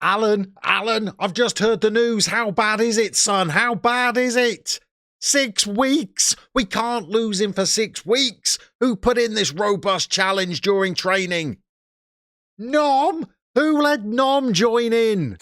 Alan, I've just heard the news. How bad is it, son? How bad is it? 6 weeks? We can't lose him for 6 weeks. Who put in this robust challenge during training? Nom? Who let Nom join in?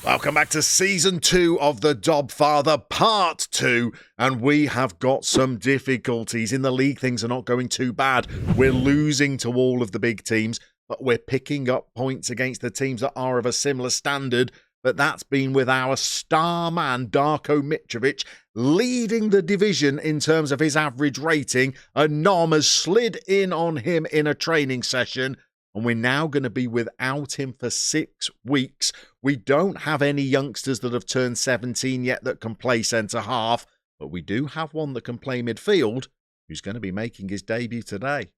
Welcome back to Season 2 of the Dobfather Part 2, and we have got some difficulties. In the league, things are not going too bad. We're losing to all of the big teams, but we're picking up points against the teams that are of a similar standard, but that's been with our star man, Darko Mitrovic, leading the division in terms of his average rating, and Nom has slid in on him in a training session, and we're now going to be without him for 6 weeks. We don't have any youngsters that have turned 17 yet that can play centre-half, but we do have one that can play midfield, who's going to be making his debut today.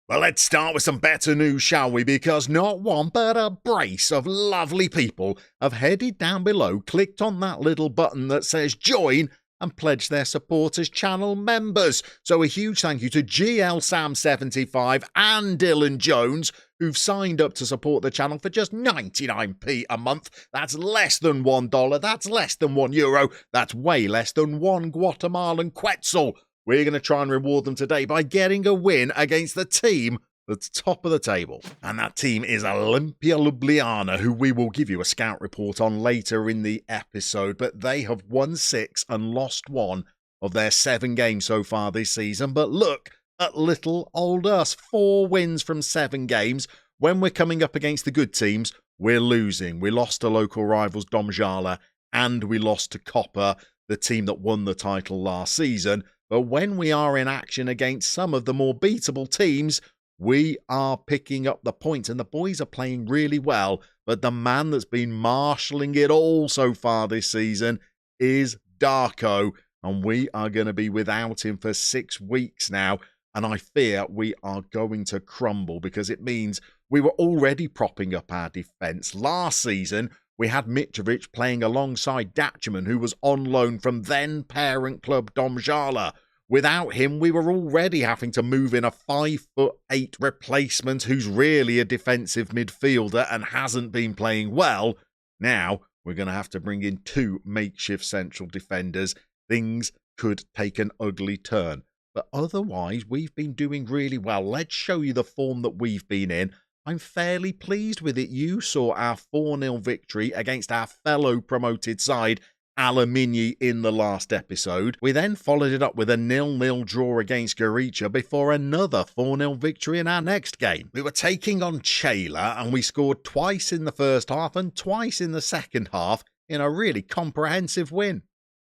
Well, let's start with some better news, shall we? Because not one, but a brace of lovely people have headed down below, clicked on that little button that says join, and pledged their support as channel members. So a huge thank you to GL Sam 75 and Dylan Jones, who've signed up to support the channel for just 99p a month. That's less than $1. That's less than €1. That's way less than 1 Guatemalan quetzal. We're going to try and reward them today by getting a win against the team that's top of the table. And that team is Olimpia Ljubljana, who we will give you a scout report on later in the episode. But they have won 6 and lost 1 of their 7 games so far this season. But look at little old us. 4 wins from 7 games. When we're coming up against the good teams, we're losing. We lost to local rivals Domžale, and we lost to Koper, the team that won the title last season. But when we are in action against some of the more beatable teams, we are picking up the points, and the boys are playing really well. But the man that's been marshalling it all so far this season is Darko, and we are going to be without him for 6 weeks now. And I fear we are going to crumble, because it means we were already propping up our defence. Last season, we had Mitrovic playing alongside Datcherman, who was on loan from then parent club Domžale. Without him, we were already having to move in a 5'8" replacement who's really a defensive midfielder and hasn't been playing well. Now, we're going to have to bring in 2 makeshift central defenders. Things could take an ugly turn. But otherwise, we've been doing really well. Let's show you the form that we've been in. I'm fairly pleased with it. You saw our 4-0 victory against our fellow promoted side, Alumini, in the last episode. We then followed it up with a 0-0 draw against Gorica before another 4-0 victory in our next game. We were taking on Chela, and we scored twice in the first half and twice in the second half in a really comprehensive win.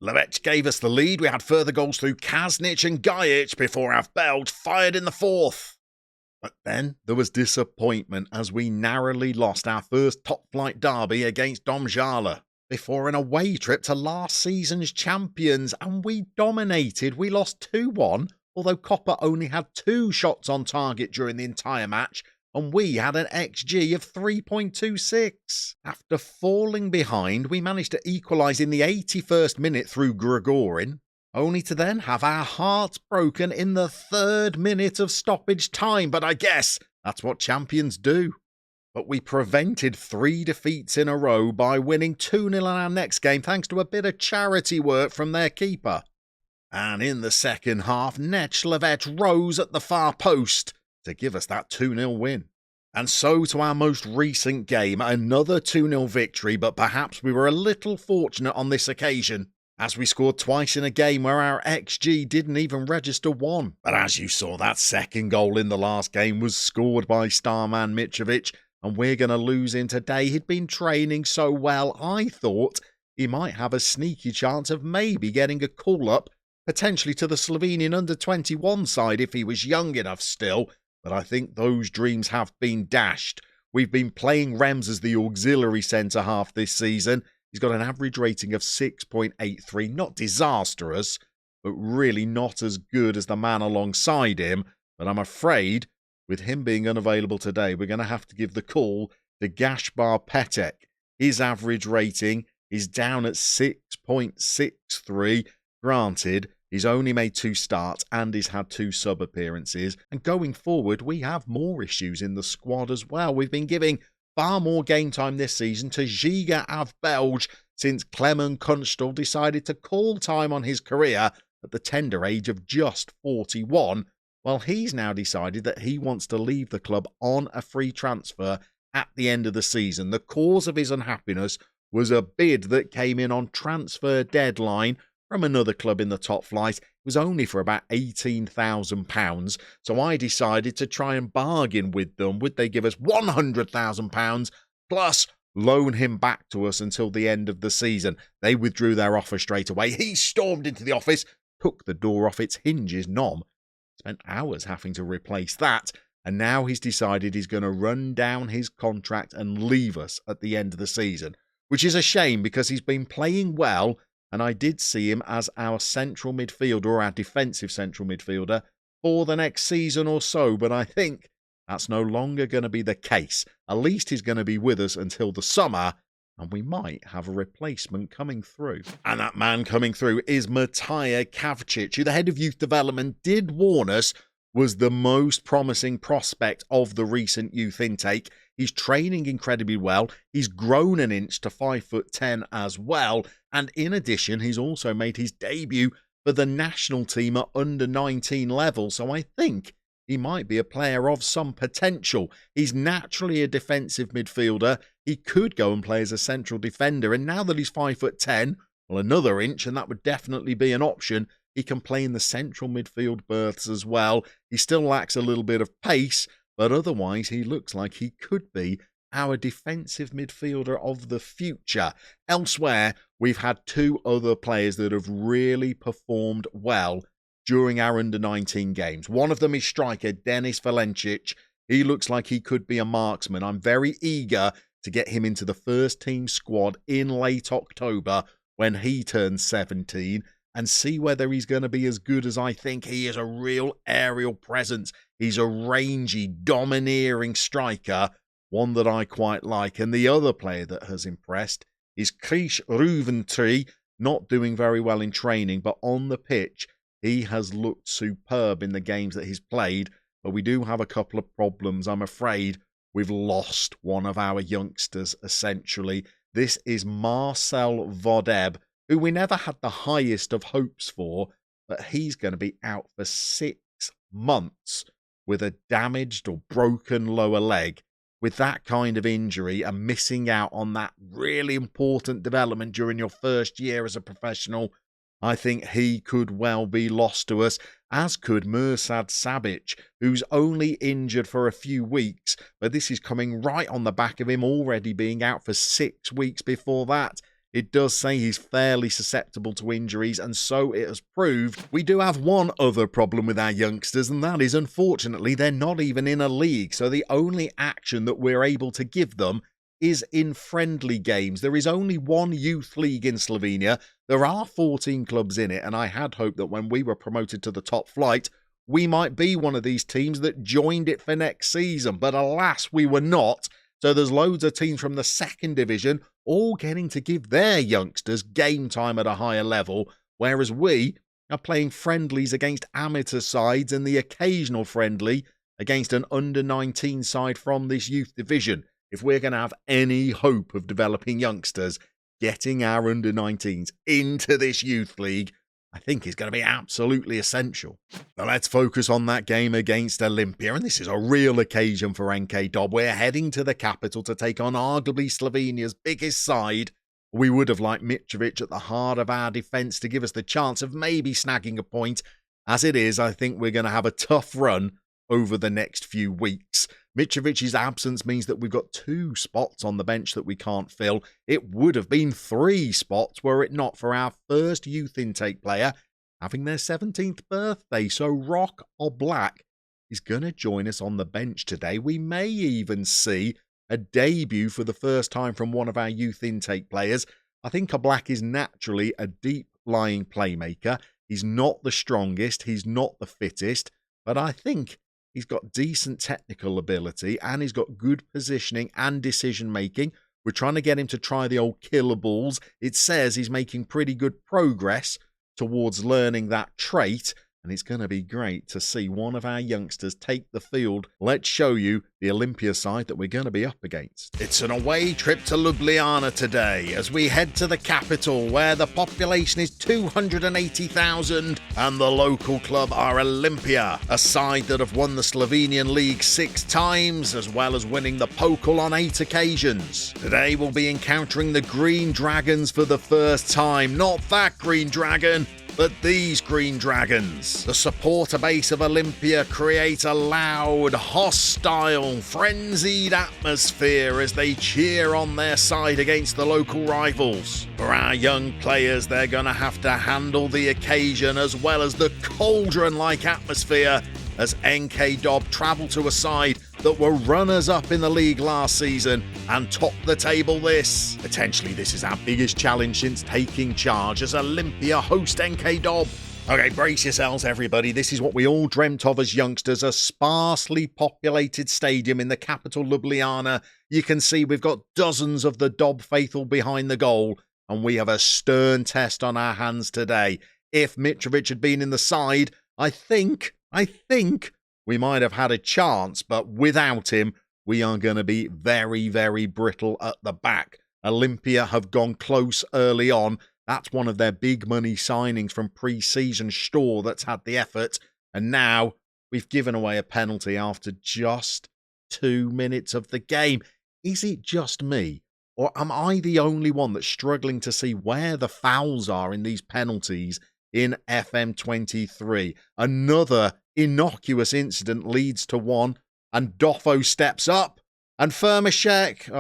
Levec gave us the lead. We had further goals through Kasnic and Gajic before our Belge fired in the 4th. But then there was disappointment as we narrowly lost our first top-flight derby against Domžale before an away trip to last season's champions, and we dominated. We lost 2-1, although Koper only had 2 shots on target during the entire match, and we had an XG of 3.26. After falling behind, we managed to equalise in the 81st minute through Grigorin, only to then have our hearts broken in the 3rd minute of stoppage time. But I guess that's what champions do. But we prevented 3 defeats in a row by winning 2-0 in our next game, thanks to a bit of charity work from their keeper. And in the second half, Nechlevet rose at the far post to give us that 2-0 win. And so to our most recent game, another 2-0 victory, but perhaps we were a little fortunate on this occasion, as we scored twice in a game where our XG didn't even register 1. But as you saw, that second goal in the last game was scored by starman Mitrovic, and we're going to lose him today. He'd been training so well, I thought he might have a sneaky chance of maybe getting a call-up, potentially to the Slovenian under-21 side if he was young enough still, but I think those dreams have been dashed. We've been playing Rems as the auxiliary centre-half this season. He's got an average rating of 6.83, not disastrous, but really not as good as the man alongside him. But I'm afraid, with him being unavailable today, we're going to have to give the call to Gaspar Petek. His average rating is down at 6.63. Granted, He's only made 2 starts and he's had 2 sub appearances. And going forward, we have more issues in the squad as well. We've been giving far more game time this season to Giga Av Belge since Clement Kunstel decided to call time on his career at the tender age of just 41. Well, he's now decided that he wants to leave the club on a free transfer at the end of the season. The cause of his unhappiness was a bid that came in on transfer deadline from another club in the top flight. It was only for about £18,000. So I decided to try and bargain with them. Would they give us £100,000 plus loan him back to us until the end of the season? They withdrew their offer straight away. He stormed into the office, took the door off its hinges, spent hours having to replace that, and now he's decided he's going to run down his contract and leave us at the end of the season, which is a shame because he's been playing well, and I did see him as our central midfielder, or our defensive central midfielder, for the next season or so, but I think that's no longer going to be the case. At least he's going to be with us until the summer, and we might have a replacement coming through. And that man coming through is Matija Kavcic, who the head of youth development did warn us was the most promising prospect of the recent youth intake. He's training incredibly well. He's grown an inch to 5'10" as well. And in addition, he's also made his debut for the national team at under 19 level. So I think he might be a player of some potential. He's naturally a defensive midfielder. He could go and play as a central defender. And now that he's 5'10", well, another inch, and that would definitely be an option. He can play in the central midfield berths as well. He still lacks a little bit of pace, but otherwise he looks like he could be our defensive midfielder of the future. Elsewhere, we've had 2 other players that have really performed well during our under-19 games. One of them is striker Denis Valencic. He looks like he could be a marksman. I'm very eager to get him into the first team squad in late October when he turns 17 and see whether he's going to be as good as I think. He is a real aerial presence. He's a rangy, domineering striker, one that I quite like. And the other player that has impressed is Krish Ruventry, not doing very well in training, but on the pitch, he has looked superb in the games that he's played, but we do have a couple of problems. I'm afraid we've lost one of our youngsters, essentially. This is Marcel Vodeb, who we never had the highest of hopes for, but he's going to be out for 6 months with a damaged or broken lower leg. With that kind of injury and missing out on that really important development during your first year as a professional, I think he could well be lost to us, as could Mirsad Sabic, who's only injured for a few weeks, but this is coming right on the back of him already being out for 6 weeks before that. It does say he's fairly susceptible to injuries, and so it has proved. We do have one other problem with our youngsters, and that is, unfortunately, they're not even in a league, so the only action that we're able to give them is in friendly games. There is only one youth league in Slovenia. There are 14 clubs in it, and I had hoped that when we were promoted to the top flight, we might be one of these teams that joined it for next season, but alas, we were not. So there's loads of teams from the second division all getting to give their youngsters game time at a higher level, whereas we are playing friendlies against amateur sides and the occasional friendly against an under-19 side from this youth division. If we're going to have any hope of developing youngsters, getting our under-19s into this youth league, I think is going to be absolutely essential. Now let's focus on that game against Olympia, and this is a real occasion for NK Dob. We're heading to the capital to take on arguably Slovenia's biggest side. We would have liked Mitrovic at the heart of our defence to give us the chance of maybe snagging a point. As it is, I think we're going to have a tough run over the next few weeks. Mitrovic's absence means that we've got 2 spots on the bench that we can't fill. It would have been 3 spots were it not for our first youth intake player having their 17th birthday. So Rock Oblak is going to join us on the bench today. We may even see a debut for the first time from one of our youth intake players. I think Oblak is naturally a deep-lying playmaker. He's not the strongest, he's not the fittest, but I think he's got decent technical ability and he's got good positioning and decision making. We're trying to get him to try the old killer balls. It says he's making pretty good progress. towards learning that trait, and it's going to be great to see one of our youngsters take the field. Let's show you the Olympia side that we're going to be up against. It's an away trip to Ljubljana today as we head to the capital where the population is 280,000 and the local club are Olympia, a side that have won the Slovenian League 6 times as well as winning the Pokal on 8 occasions. Today we'll be encountering the Green Dragons for the first time. Not that Green Dragon, but these Green Dragons. The supporter base of Olympia create a loud, hostile, frenzied atmosphere as they cheer on their side against the local rivals. For our young players, they're going to have to handle the occasion as well as the cauldron-like atmosphere as NK Dob travel to a side that were runners-up in the league last season and topped the table this. Potentially this is our biggest challenge since taking charge as Olympia host NK Dob. Okay, brace yourselves everybody, this is what we all dreamt of as youngsters, a sparsely populated stadium in the capital Ljubljana. You can see we've got dozens of the Dob faithful behind the goal and we have a stern test on our hands today. If Mitrovic had been in the side, I think we might have had a chance, but without him, we are going to be very, very brittle at the back. Olympia have gone close early on. That's one of their big money signings from pre-season Store that's had the effort. And now we've given away a penalty after just 2 minutes of the game. Is it just me? Or am I the only one that's struggling to see where the fouls are in these penalties in FM23? Another innocuous incident leads to one, and Doffo steps up, and Firmashek,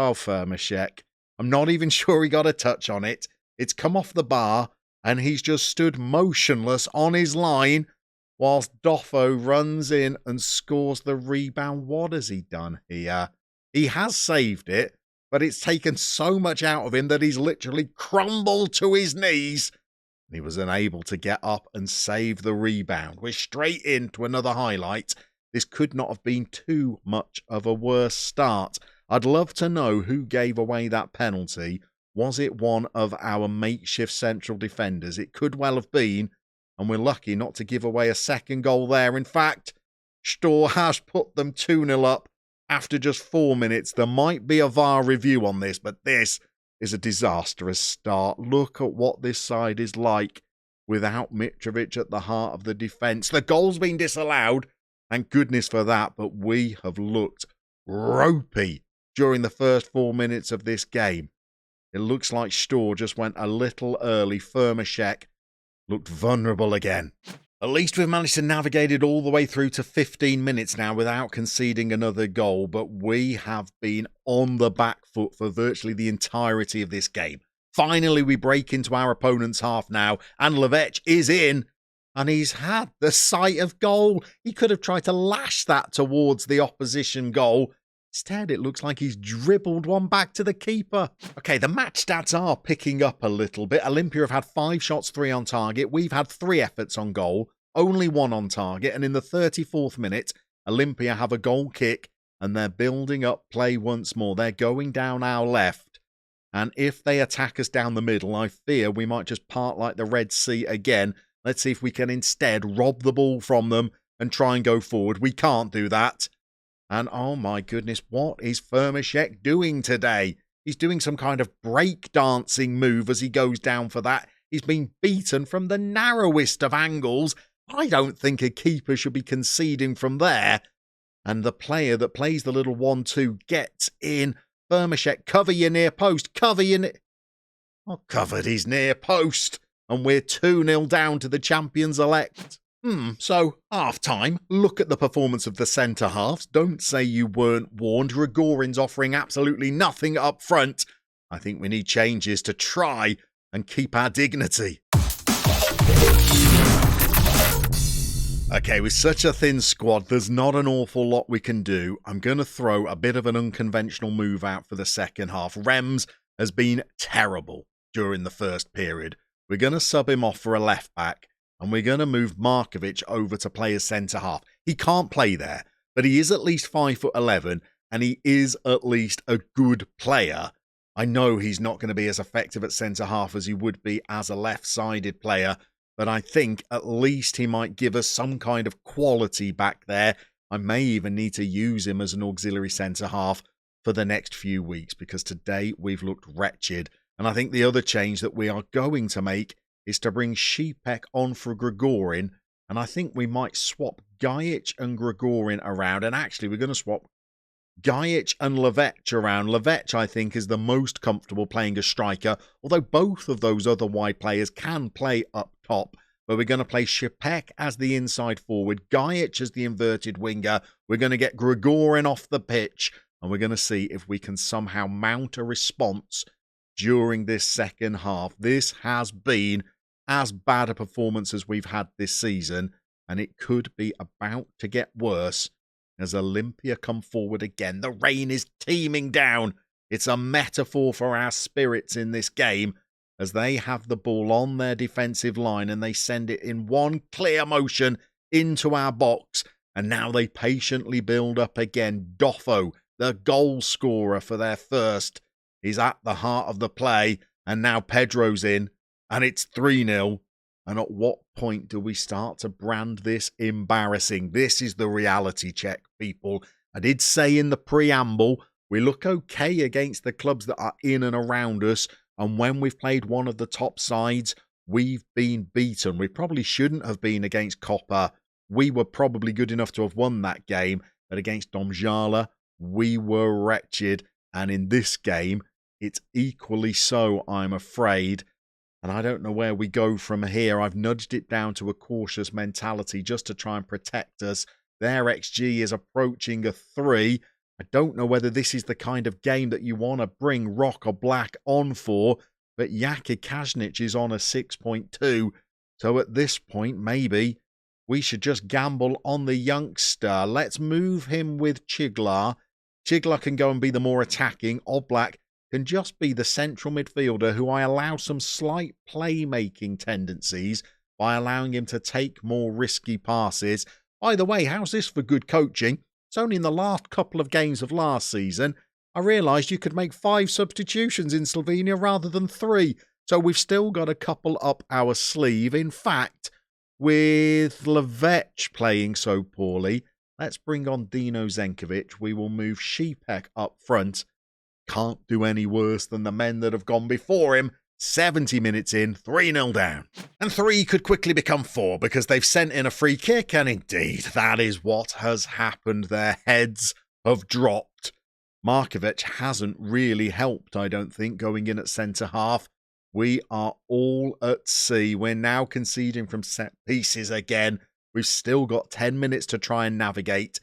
I'm not even sure he got a touch on it. It's come off the bar, and he's just stood motionless on his line, whilst Doffo runs in and scores the rebound. What has he done here? He has saved it, but it's taken so much out of him that he's literally crumbled to his knees. He was unable to get up and save the rebound. We're straight into another highlight. This could not have been too much of a worse start. I'd love to know who gave away that penalty. Was it one of our makeshift central defenders? It could well have been, and we're lucky not to give away a second goal there. In fact, Store has put them 2-0 up after just 4 minutes. There might be a VAR review on this, but this is a disastrous start. Look at what this side is like without Mitrovic at the heart of the defence. The goal's been disallowed, thank goodness for that, but we have looked ropey during the first 4 minutes of this game. It looks like Store just went a little early. Firmashek looked vulnerable again. At least we've managed to navigate it all the way through to 15 minutes now without conceding another goal, but we have been on the back foot for virtually the entirety of this game. Finally, we break into our opponent's half now, and Levech is in, and he's had the sight of goal. He could have tried to lash that towards the opposition goal. Instead, it looks like he's dribbled one back to the keeper. Okay, the match stats are picking up a little bit. Olympia have had 5 shots, 3 on target. We've had 3 efforts on goal, only 1 on target. And in the 34th minute, Olympia have a goal kick and they're building up play once more. They're going down our left. And if they attack us down the middle, I fear we might just part like the Red Sea again. Let's see if we can instead rob the ball from them and try and go forward. We can't do that. And oh my goodness, what is Firmashek doing today? He's doing some kind of break-dancing move as he goes down for that. He's been beaten from the narrowest of angles. I don't think a keeper should be conceding from there. And the player that plays the little 1-2 gets in. Firmashek, cover your near post. Cover your near... Oh, covered his near post. And we're 2-0 down to the champions-elect. So, half-time, look at the performance of the centre-halves. Don't say you weren't warned. Grigorin's offering absolutely nothing up front. I think we need changes to try and keep our dignity. Okay, with such a thin squad, there's not an awful lot we can do. I'm going to throw a bit of an unconventional move out for the second half. Rems has been terrible during the first period. We're going to sub him off for a left-back. And we're going to move Markovic over to play as centre-half. He can't play there, but he is at least 5'11", and he is at least a good player. I know he's not going to be as effective at centre-half as he would be as a left-sided player, but I think at least he might give us some kind of quality back there. I may even need to use him as an auxiliary centre-half for the next few weeks, because today we've looked wretched. And I think the other change that we are going to make is to bring Šípek on for Grigorin, and I think we might swap Gajic and Grigorin around, and actually we're going to swap Gajic and Levec around. Levec, I think, is the most comfortable playing a striker, although both of those other wide players can play up top. But we're going to play Šípek as the inside forward, Gajic as the inverted winger. We're going to get Grigorin off the pitch, and we're going to see if we can somehow mount a response during this second half. This has been as bad a performance as we've had this season, and it could be about to get worse as Olympia come forward again. The rain is teeming down. It's a metaphor for our spirits in this game, as they have the ball on their defensive line and they send it in one clear motion into our box, and now they patiently build up again. Doffo, the goal scorer for their first, is at the heart of the play, and now Pedro's in, and it's 3-0. And at what point do we start to brand this embarrassing? This is the reality check, people. I did say in the preamble, we look okay against the clubs that are in and around us, and when we've played one of the top sides, we've been beaten. We probably shouldn't have been against Koper. We were probably good enough to have won that game, but against Domžale, we were wretched. And in this game, it's equally so, I'm afraid. And I don't know where we go from here. I've nudged it down to a cautious mentality just to try and protect us. Their XG is approaching a 3. I don't know whether this is the kind of game that you want to bring Rock or Black on for, but Jaki Kašnić is on a 6.2. So at this point, maybe we should just gamble on the youngster. Let's move him with Čiglar. Čiglar can go and be the more attacking. Oblak can just be the central midfielder who I allow some slight playmaking tendencies by allowing him to take more risky passes. By the way, how's this for good coaching? It's only in the last couple of games of last season I realised you could make 5 substitutions in Slovenia rather than 3. So we've still got a couple up our sleeve. In fact, with Levec playing so poorly, let's bring on Dino Zenkovic. We will move Šípek up front. Can't do any worse than the men that have gone before him. 70 minutes in, 3-0 down. And 3 could quickly become 4 because they've sent in a free kick, and indeed, that is what has happened. Their heads have dropped. Markovic hasn't really helped, I don't think, going in at centre-half. We are all at sea. We're now conceding from set pieces again. We've still got 10 minutes to try and navigate,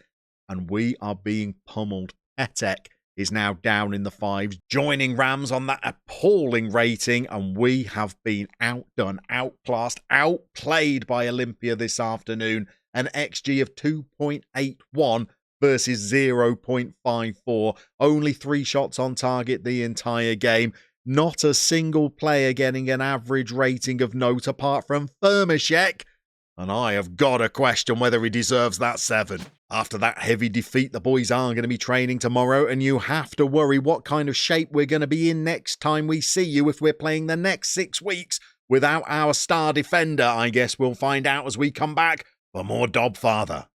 and we are being pummeled. Petek is now down in the 5s, joining Rams on that appalling rating, and we have been outdone, outclassed, outplayed by Olympia this afternoon. An XG of 2.81 versus 0.54. Only 3 shots on target the entire game. Not a single player getting an average rating of note apart from Firmashek. And I have got to question whether he deserves that 7. After that heavy defeat, the boys are going to be training tomorrow, and you have to worry what kind of shape we're going to be in next time we see you if we're playing the next 6 weeks without our star defender. I guess we'll find out as we come back for more Dobfather.